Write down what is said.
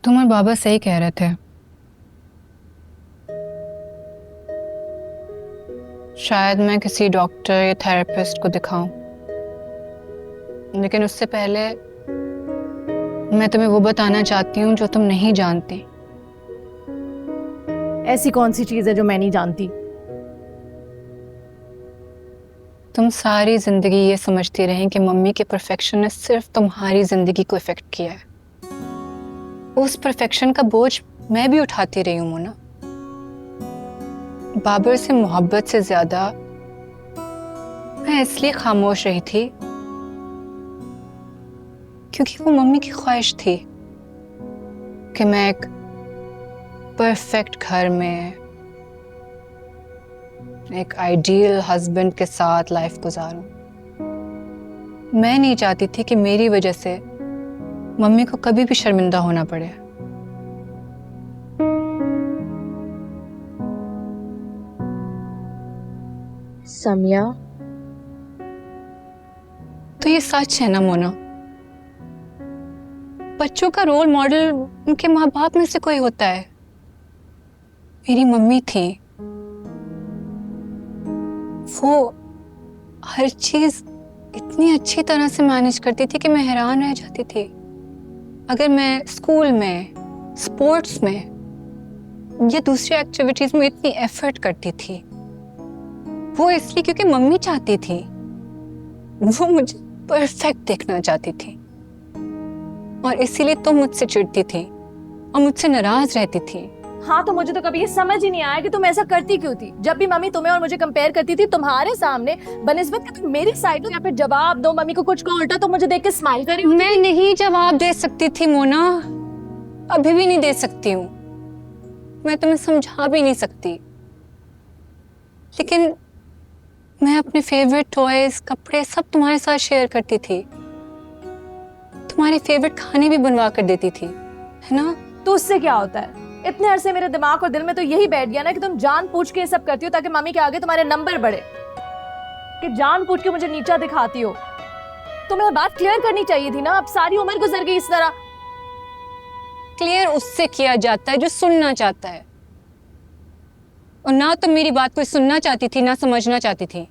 तुम्हारे बाबा सही कह रहे थे। शायद मैं किसी डॉक्टर या थेरेपिस्ट को दिखाऊं, लेकिन उससे पहले मैं तुम्हें वो बताना चाहती हूँ जो तुम नहीं जानती। ऐसी कौन सी चीज है जो मैं नहीं जानती? तुम सारी जिंदगी ये समझती रही कि मम्मी के परफेक्शन ने सिर्फ तुम्हारी जिंदगी को इफेक्ट किया है। उस परफेक्शन का बोझ मैं भी उठाती रही हूँ मोना। बाबर से मोहब्बत से ज्यादा मैं इसलिए खामोश रही थी क्योंकि वो मम्मी की ख्वाहिश थी कि मैं एक परफेक्ट घर में एक आइडियल हस्बैंड के साथ लाइफ गुजारूं। मैं नहीं चाहती थी कि मेरी वजह से मम्मी को कभी भी शर्मिंदा होना पड़े। समिया, तो ये सच है ना मोना? बच्चों का रोल मॉडल उनके माँ बाप में से कोई होता है। मेरी मम्मी थी, वो हर चीज इतनी अच्छी तरह से मैनेज करती थी कि मैं हैरान रह जाती थी। अगर मैं स्कूल में, स्पोर्ट्स में या दूसरी एक्टिविटीज में इतनी एफर्ट करती थी, वो इसलिए क्योंकि मम्मी चाहती थी। वो मुझे परफेक्ट देखना चाहती थी और इसीलिए तुम मुझसे चिढ़ती थी और मुझसे नाराज रहती थी। हाँ तो मुझे तो कभी ये समझ ही नहीं आया कि तुम ऐसा करती क्यों थी। जब भी मम्मी तुम्हें और मुझे कंपेयर करती थी तुम्हारे सामने, बनिस्बत कि तुम मेरी साइड हो या फिर जवाब दो, मम्मी को कुछ कहो उल्टा तो मुझे देख के स्माइल करी। मैं नहीं जवाब दे सकती थी मोना, अभी भी नहीं दे सकती हूँ। मैं तुम्हें समझा भी नहीं सकती, लेकिन मैं अपने फेवरेट टॉयज, कपड़े सब तुम्हारे साथ शेयर करती थी। तुम्हारे फेवरेट खाने भी बनवा कर देती थी, है ना? तो उससे क्या होता है? इतने अरसे मेरे दिमाग और दिल में तो यही बैठ गया ना कि तुम जानबूझ के ये सब करती हो ताकि मम्मी के आगे तुम्हारे नंबर बढ़े, कि जानबूझ के मुझे नीचा दिखाती हो। तुम्हें बात क्लियर करनी चाहिए थी ना, अब सारी उम्र गुजर गई इस तरह। क्लियर उससे किया जाता है जो सुनना चाहता है, और ना तुम मेरी बात कोई सुनना चाहती थी ना समझना चाहती थी।